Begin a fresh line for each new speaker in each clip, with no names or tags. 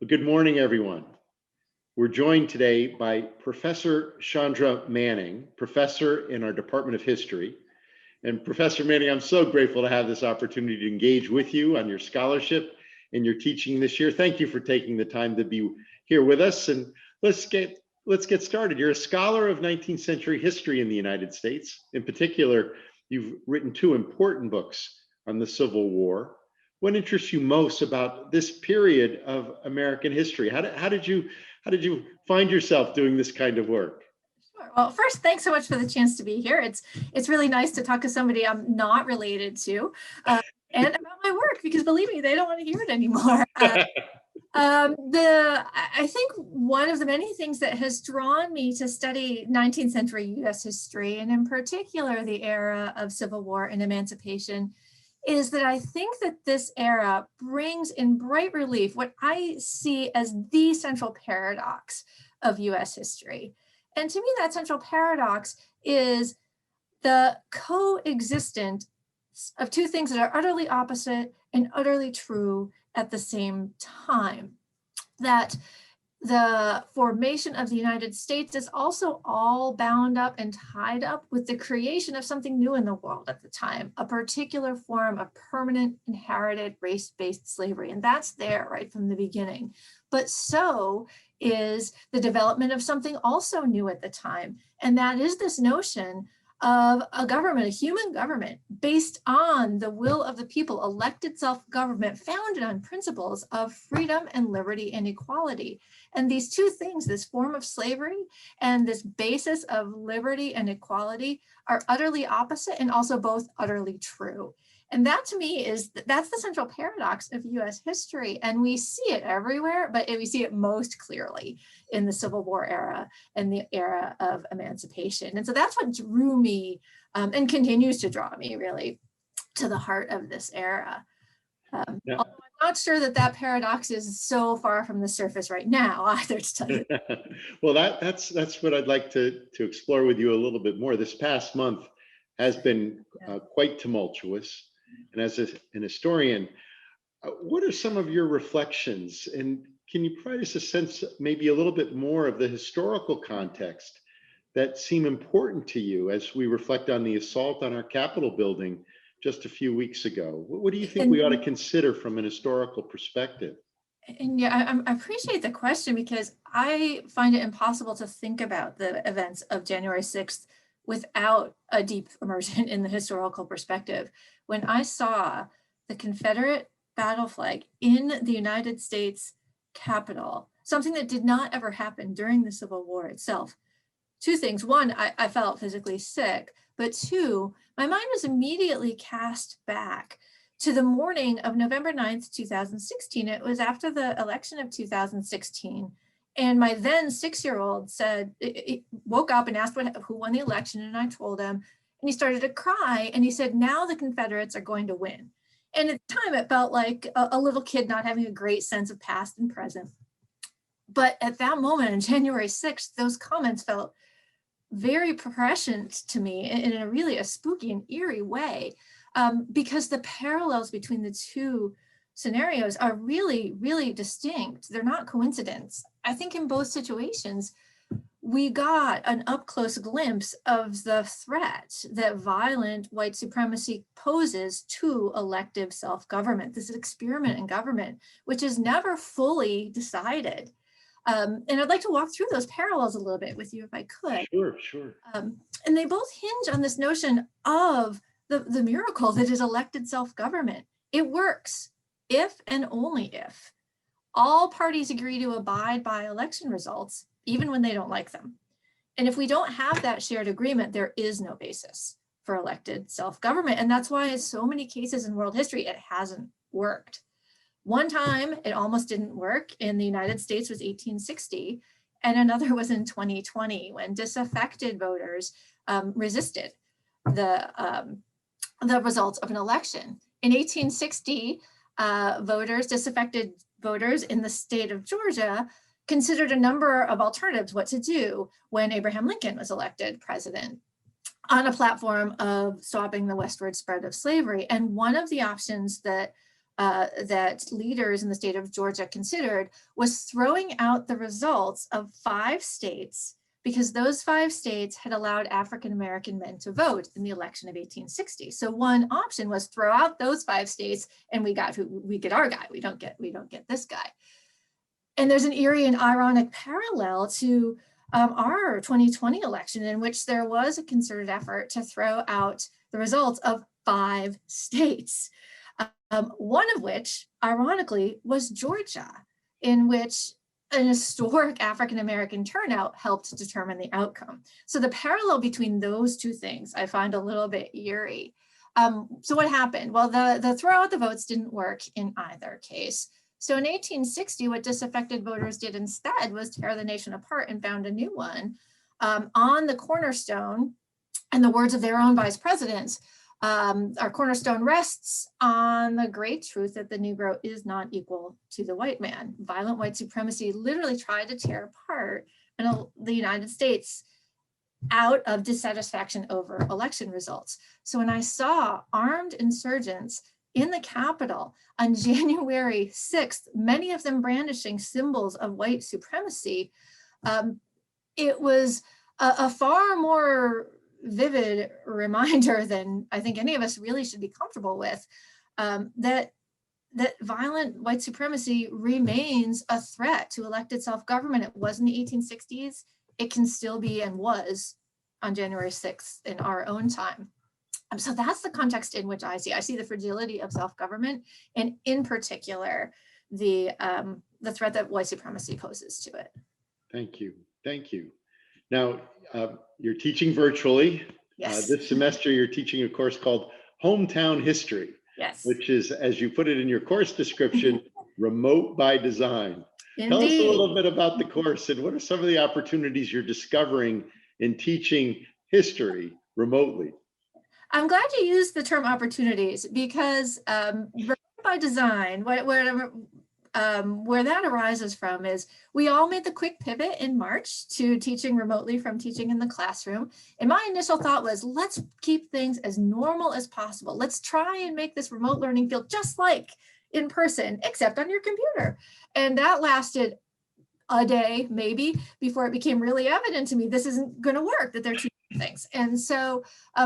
Good morning, everyone. We're joined today by Professor Chandra Manning, professor in our Department of History. And Professor Manning, I'm so grateful to have this opportunity to engage with you on your scholarship and your teaching this year. Thank you for taking the time to be here with us. And let's get started. You're a scholar of 19th century history in the United States. In particular, you've written two important books on the Civil War. What interests you most about this period of American history? How did you find yourself doing this kind of work?
Sure. Well, first, thanks so much for the chance to be here. It's really nice to talk to somebody I'm not related to, and about my work, because believe me, they don't want to hear it anymore. I think one of the many things that has drawn me to study 19th century U.S. history, and in particular the era of Civil War and emancipation, is that I think that this era brings in bright relief what I see as the central paradox of US history. And to me, that central paradox is the coexistence of two things that are utterly opposite and utterly true at the same time. That the formation of the United States is also all bound up and tied up with the creation of something new in the world at the time, a particular form of permanent inherited race-based slavery. And that's there right from the beginning. But so is the development of something also new at the time. And that is this notion of a government, a human government, based on the will of the people, elected self-government founded on principles of freedom and liberty and equality. And these two things, this form of slavery and this basis of liberty and equality, are utterly opposite and also both utterly true. And that to me that's the central paradox of US history. And we see it everywhere, but we see it most clearly in the Civil War era and the era of emancipation. And so that's what drew me and continues to draw me really to the heart of this era. Although I'm not sure that paradox is so far from the surface right now either, to tell you.
Well, that's what I'd like to explore with you a little bit more. This past month has been quite tumultuous. And as an historian, what are some of your reflections? And can you provide us a sense, maybe a little bit more of the historical context that seem important to you as we reflect on the assault on our Capitol building just a few weeks ago? What do you think we ought to consider from an historical perspective?
And yeah, I appreciate the question, because I find it impossible to think about the events of January 6th without a deep immersion in the historical perspective. When I saw the Confederate battle flag in the United States Capitol, something that did not ever happen during the Civil War itself, two things. One, I felt physically sick, but two, my mind was immediately cast back to the morning of November 9th, 2016. It was after the election of 2016. And my then 6-year-old woke up and asked who won the election, and I told him, and he started to cry, and he said, now the Confederates are going to win. And at the time, it felt like a little kid not having a great sense of past and present. But at that moment, on January 6th, those comments felt very prescient to me in a really a spooky and eerie way, because the parallels between the two scenarios are really, really distinct. They're not coincidence. I think in both situations, we got an up-close glimpse of the threat that violent white supremacy poses to elective self-government, this experiment in government, which is never fully decided. And I'd like to walk through those parallels a little bit with you if I could.
Sure.
And they both hinge on this notion of the miracle that is elected self-government. It works if and only if all parties agree to abide by election results, even when they don't like them. And if we don't have that shared agreement, there is no basis for elected self-government. And that's why in so many cases in world history, it hasn't worked. One time it almost didn't work in the United States was 1860, and another was in 2020 when disaffected voters resisted the results of an election. In 1860, disaffected voters in the state of Georgia considered a number of alternatives what to do when Abraham Lincoln was elected president on a platform of stopping the westward spread of slavery. And one of the options that that leaders in the state of Georgia considered was throwing out the results of 5 states, because those 5 states had allowed African-American men to vote in the election of 1860. So one option was throw out those 5 states and we get our guy. We don't get this guy. And there's an eerie and ironic parallel to our 2020 election, in which there was a concerted effort to throw out the results of 5 states. One of which, ironically, was Georgia, in which an historic African-American turnout helped determine the outcome. So the parallel between those two things I find a little bit eerie. So what happened? Well, the throw out the votes didn't work in either case. So in 1860, what disaffected voters did instead was tear the nation apart and found a new one on the cornerstone, in the words of their own vice presidents. Our cornerstone rests on the great truth that the Negro is not equal to the white man. Violent white supremacy literally tried to tear apart the United States out of dissatisfaction over election results. So when I saw armed insurgents in the Capitol on January 6th, many of them brandishing symbols of white supremacy, it was a far more vivid reminder than I think any of us really should be comfortable with, that violent white supremacy remains a threat to elected self-government. It was in the 1860s, it can still be and was on January 6th in our own time. So that's the context in which I see the fragility of self-government, and in particular, the threat that white supremacy poses to it.
Thank you. Thank you. Now, you're teaching virtually.
Yes.
This semester, you're teaching a course called Hometown History,
yes,
which is, as you put it in your course description, remote by design.
Indeed.
Tell us a little bit about the course and what are some of the opportunities you're discovering in teaching history remotely?
I'm glad you used the term opportunities, because remote by design, where that arises from is we all made the quick pivot in March to teaching remotely from teaching in the classroom. And my initial thought was, let's keep things as normal as possible. Let's try and make this remote learning feel just like in person, except on your computer. And that lasted a day, maybe, before it became really evident to me this isn't going to work, that they're teaching things. And so,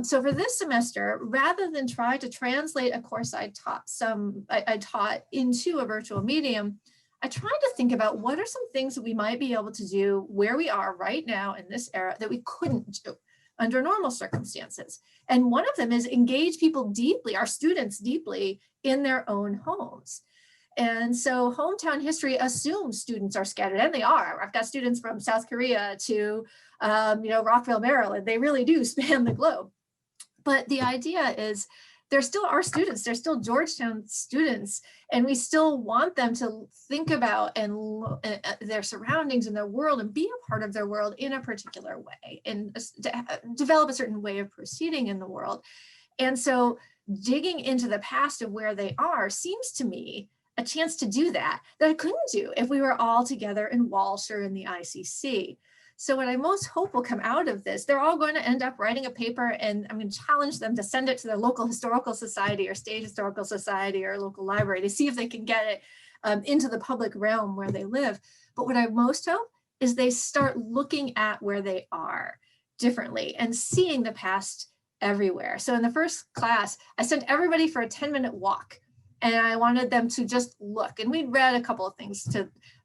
so for this semester, rather than try to translate a course I taught into a virtual medium, I tried to think about what are some things that we might be able to do where we are right now in this era that we couldn't do under normal circumstances. And one of them is engage people deeply, our students deeply, in their own homes. And so hometown history assumes students are scattered, and they are. I've got students from South Korea to Rockville, Maryland. They really do span the globe. But the idea is they're still our students. They're still Georgetown students, and we still want them to think about their surroundings and their world and be a part of their world in a particular way, and develop a certain way of proceeding in the world. And so digging into the past of where they are seems to me a chance to do that I couldn't do if we were all together in Walsh or in the ICC. So what I most hope will come out of this, they're all going to end up writing a paper, and I'm going to challenge them to send it to their local historical society or state historical society or local library to see if they can get it into the public realm where they live. But what I most hope is they start looking at where they are differently and seeing the past everywhere. So in the first class, I sent everybody for a 10-minute walk, and I wanted them to just look. And we'd read a couple of things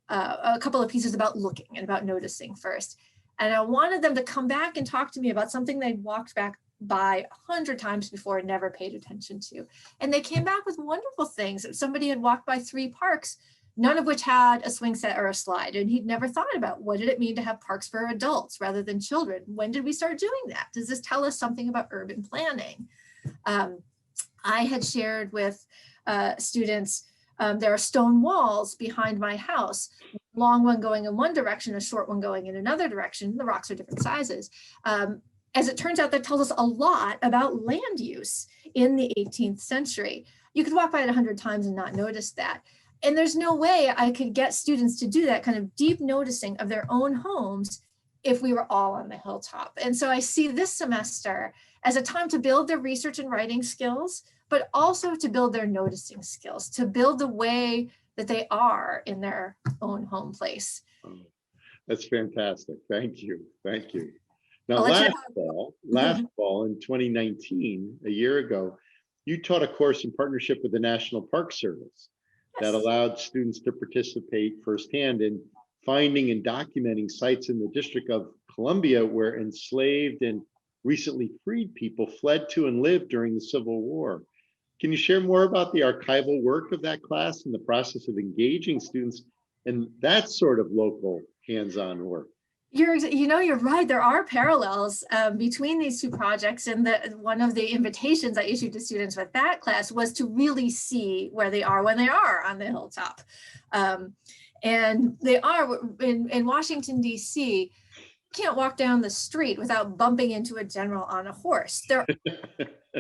a couple of pieces about looking and about noticing first. And I wanted them to come back and talk to me about something they'd walked back by 100 times before and never paid attention to. And they came back with wonderful things. Somebody had walked by 3 parks, none of which had a swing set or a slide. And he'd never thought about, what did it mean to have parks for adults rather than children? When did we start doing that? Does this tell us something about urban planning? I had shared with students, there are stone walls behind my house, a long one going in one direction, a short one going in another direction. The rocks are different sizes. As it turns out, that tells us a lot about land use in the 18th century. You could walk by it 100 times and not notice that. And there's no way I could get students to do that kind of deep noticing of their own homes if we were all on the hilltop. And so I see this semester as a time to build their research and writing skills, but also to build their noticing skills, to build the way that they are in their own home place.
Oh, that's fantastic. Thank you. Thank you. Now,
I'll let you
last fall in 2019, a year ago, you taught a course in partnership with the National Park Service that
Yes.
allowed students to participate firsthand in finding and documenting sites in the District of Columbia where enslaved and recently freed people fled to and lived during the Civil War. Can you share more about the archival work of that class and the process of engaging students in that sort of local hands-on work?
You're right. There are parallels between these two projects, and one of the invitations I issued to students with that class was to really see where they are when they are on the hilltop. And they are in Washington, D.C. You can't walk down the street without bumping into a general on a horse. There are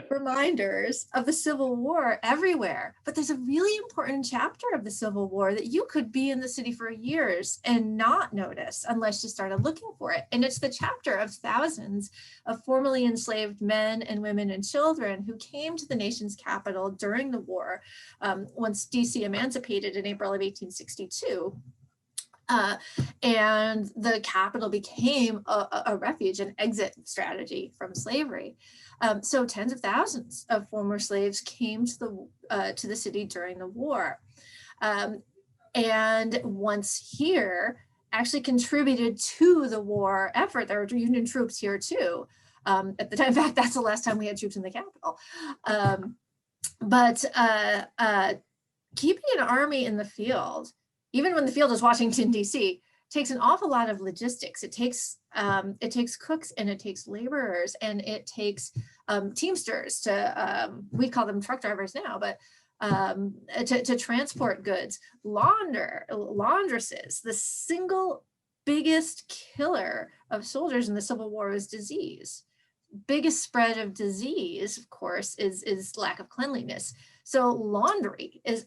reminders of the Civil War everywhere, but there's a really important chapter of the Civil War that you could be in the city for years and not notice unless you started looking for it. And it's the chapter of thousands of formerly enslaved men and women and children who came to the nation's capital during the war, once DC emancipated in April of 1862. And the capital became a refuge, an exit strategy from slavery. So tens of thousands of former slaves came to the city during the war. And once here, actually contributed to the war effort. There were Union troops here too. At the time, in fact, that's the last time we had troops in the capital. But keeping an army in the field, even when the field is Washington, D.C., takes an awful lot of logistics. It takes cooks and it takes laborers and it takes teamsters to, we call them truck drivers now, but to transport goods, laundresses. The single biggest killer of soldiers in the Civil War is disease. Biggest spread of disease, of course, is lack of cleanliness. So laundry is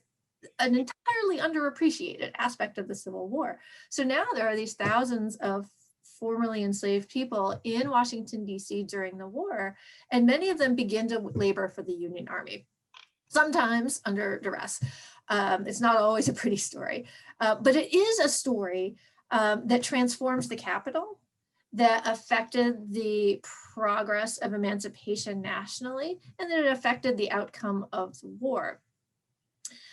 an entirely underappreciated aspect of the Civil War. So now there are these thousands of formerly enslaved people in Washington, D.C. during the war, and many of them begin to labor for the Union Army, sometimes under duress. It's not always a pretty story, but it is a story that transforms the capital, that affected the progress of emancipation nationally, and that it affected the outcome of the war.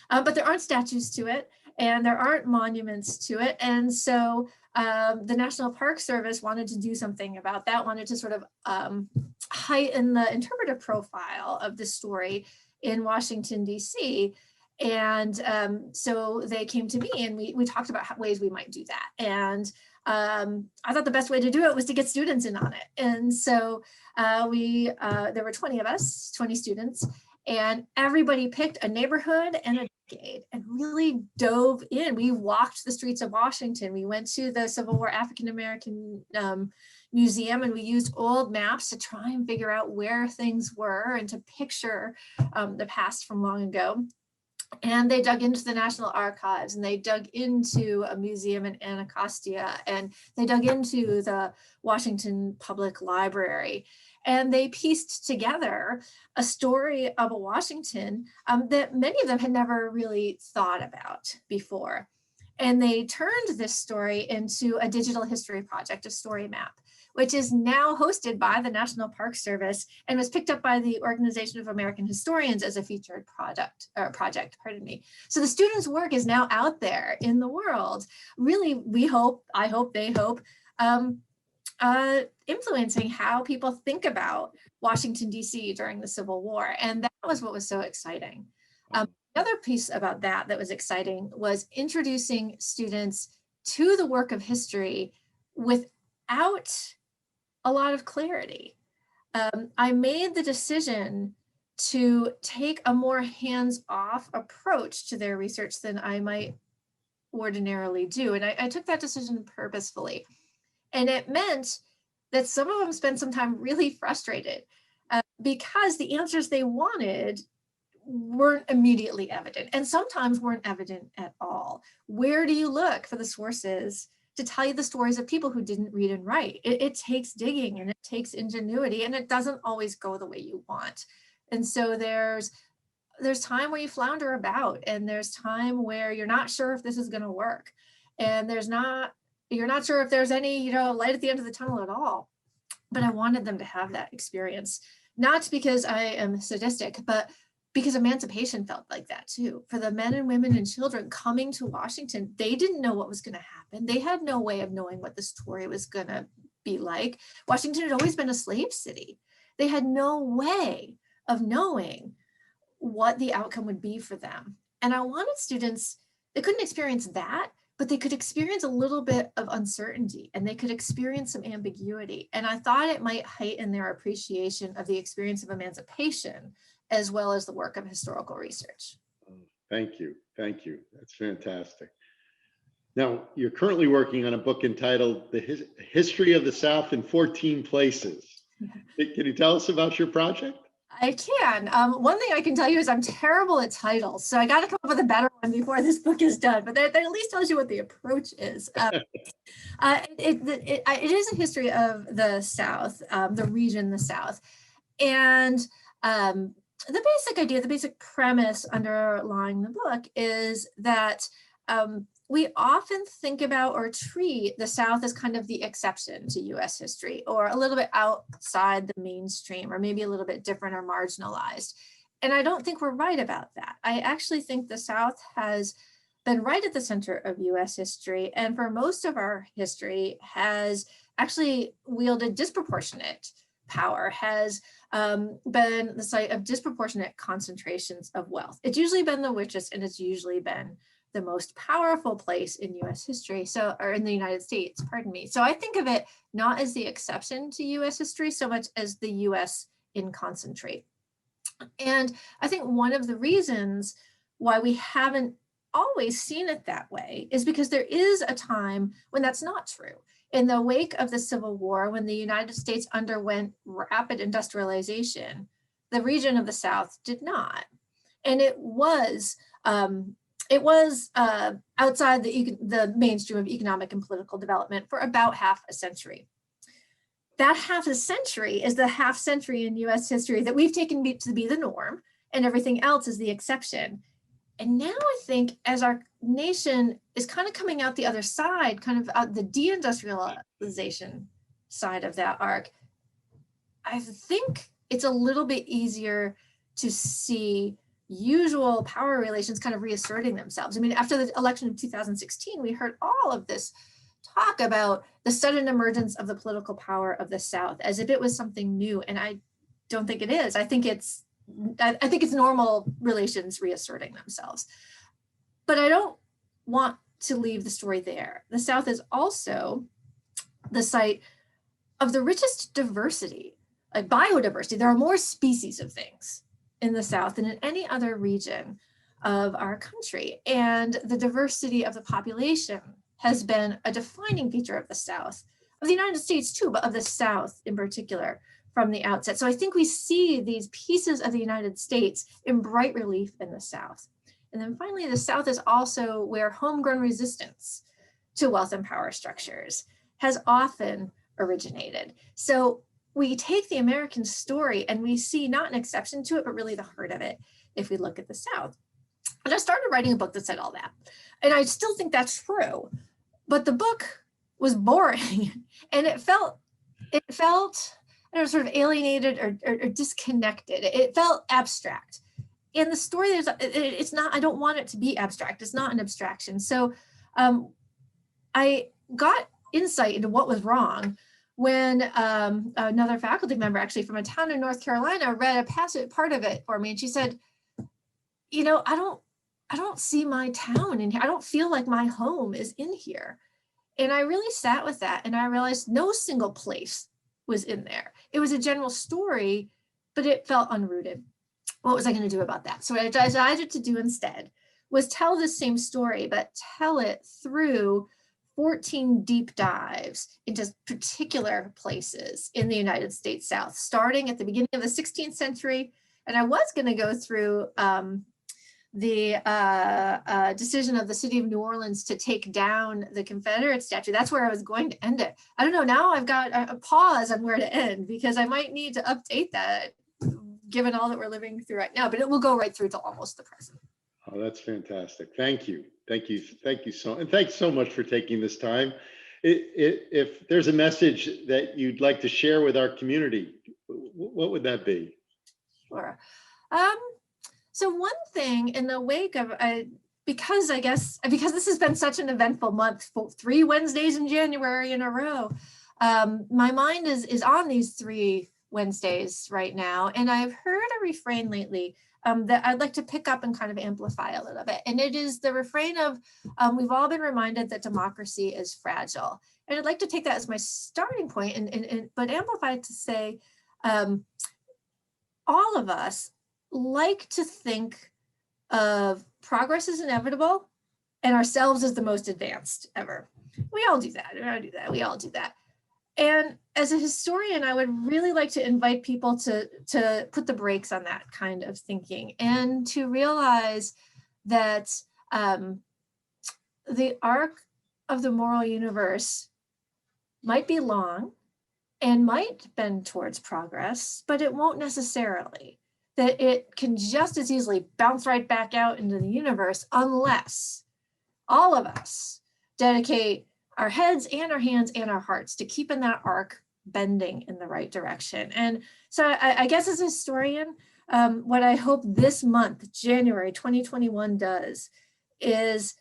But there aren't statues to it, and there aren't monuments to it. And so the National Park Service wanted to do something about that, wanted to sort of heighten the interpretive profile of the story in Washington, D.C. And so they came to me and we talked about ways we might do that. And I thought the best way to do it was to get students in on it. And so there were 20 of us, 20 students, and everybody picked a neighborhood and a decade and really dove in. We walked the streets of Washington. We went to the Civil War African American Museum, and we used old maps to try and figure out where things were and to picture the past from long ago. And they dug into the National Archives, and they dug into a museum in Anacostia, and they dug into the Washington Public Library. And they pieced together a story of a Washington that many of them had never really thought about before. And they turned this story into a digital history project, a story map, which is now hosted by the National Park Service and was picked up by the Organization of American Historians as a featured project. So the students' work is now out there in the world. Really, I hope, they hope, influencing how people think about Washington, D.C. during the Civil War. And that was what was so exciting. Another piece about that was exciting was introducing students to the work of history without a lot of clarity. I made the decision to take a more hands-off approach to their research than I might ordinarily do. And I took that decision purposefully. And it meant that some of them spent some time really frustrated because the answers they wanted weren't immediately evident, and sometimes weren't evident at all. Where do you look for the sources to tell you the stories of people who didn't read and write? It takes digging and it takes ingenuity, and it doesn't always go the way you want. And so there's there's time where you flounder about, and there's time where you're not sure if this is going to work, and you're not sure if there's any, light at the end of the tunnel at all. But I wanted them to have that experience, not because I am sadistic, but because emancipation felt like that too. For the men and women and children coming to Washington, they didn't know what was going to happen. They had no way of knowing what the story was going to be like. Washington had always been a slave city. They had no way of knowing what the outcome would be for them. And I wanted students, they couldn't experience that, but they could experience a little bit of uncertainty, and they could experience some ambiguity. And I thought it might heighten their appreciation of the experience of emancipation, as well as the work of historical research.
Thank you. Thank you. That's fantastic. Now, you're currently working on a book entitled The History of the South in 14 Places. Can you tell us about your project?
I can. One thing I can tell you is I'm terrible at titles, so I got to come up with a better one before this book is done, but that at least tells you what the approach is. It is a history of the South, the region, the South. And the basic idea, the basic premise underlying the book is that we often think about or treat the South as kind of the exception to US history, or a little bit outside the mainstream, or maybe a little bit different or marginalized. And I don't think we're right about that. I actually think the South has been right at the center of US history, and for most of our history has actually wielded disproportionate power, has been the site of disproportionate concentrations of wealth. It's usually been the richest, and it's usually been the most powerful place in US history, or in the United States, pardon me. So I think of it not as the exception to US history so much as the US in concentrate. And I think one of the reasons why we haven't always seen it that way is because there is a time when that's not true. In the wake of the Civil War, when the United States underwent rapid industrialization, the region of the South did not. And it was outside the mainstream of economic and political development for about half a century. That half a century is the half century in US history that we've taken to be the norm, and everything else is the exception. And now I think as our nation is kind of coming out the other side, kind of out the deindustrialization side of that arc, I think it's a little bit easier to see usual power relations kind of reasserting themselves. I mean, after the election of 2016, we heard all of this talk about the sudden emergence of the political power of the South as if it was something new. And I don't think it is. I think it's normal relations reasserting themselves. But I don't want to leave the story there. The South is also the site of the richest diversity, like biodiversity. There are more species of things in the South than in any other region of our country. And the diversity of the population has been a defining feature of the South, of the United States too, but of the South in particular from the outset. So I think we see these pieces of the United States in bright relief in the South. And then finally, the South is also where homegrown resistance to wealth and power structures has often originated. So we take the American story and we see not an exception to it, but really the heart of it if we look at the South. And I started writing a book that said all that. And I still think that's true. But the book was boring and it felt I don't know, sort of alienated or disconnected. It felt abstract. And the story, it's not, I don't want it to be abstract. It's not an abstraction. So I got insight into what was wrong when another faculty member, actually from a town in North Carolina, read part of it for me. And she said, I don't see my town in here. I don't feel like my home is in here. And I really sat with that. And I realized no single place was in there. It was a general story, but it felt unrooted. What was I going to do about that? So what I decided to do instead was tell the same story, but tell it through 14 deep dives into particular places in the United States South, starting at the beginning of the 16th century. And I was going to go through the decision of the city of New Orleans to take down the Confederate statue. That's where I was going to end it. I don't know, now I've got a pause on where to end because I might need to update that given all that we're living through right now, but it will go right through to almost the present.
Oh, that's fantastic. Thank you. Thank you. Thank you and thanks so much for taking this time. If there's a message that you'd like to share with our community, what would that be?
Sure. So one thing in the wake of, because this has been such an eventful month, 3 Wednesdays in January in a row, my mind is on these 3 Wednesdays right now. And I've heard a refrain lately that I'd like to pick up and kind of amplify a little bit. And it is the refrain of, we've all been reminded that democracy is fragile. And I'd like to take that as my starting point, but amplify it to say, all of us like to think of progress as inevitable and ourselves as the most advanced ever. We all do that. We all do that. And as a historian, I would really like to invite people to put the brakes on that kind of thinking and to realize that the arc of the moral universe might be long and might bend towards progress, but it won't necessarily. That it can just as easily bounce right back out into the universe unless all of us dedicate our heads and our hands and our hearts to keeping that arc bending in the right direction. And so I guess as a historian, what I hope this month, January 2021 does is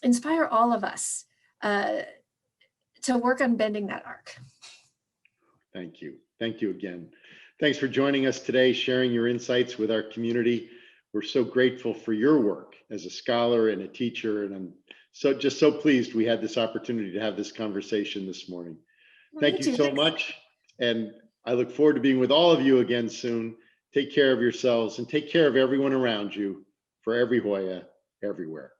inspire all of us to work on bending that arc.
Thank you. Thank you again. Thanks for joining us today, sharing your insights with our community. We're so grateful for your work as a scholar and a teacher, and I'm just so pleased we had this opportunity to have this conversation this morning. Thank you so much, and I look forward to being with all of you again soon. Take care of yourselves and take care of everyone around you. For every Hoya, everywhere.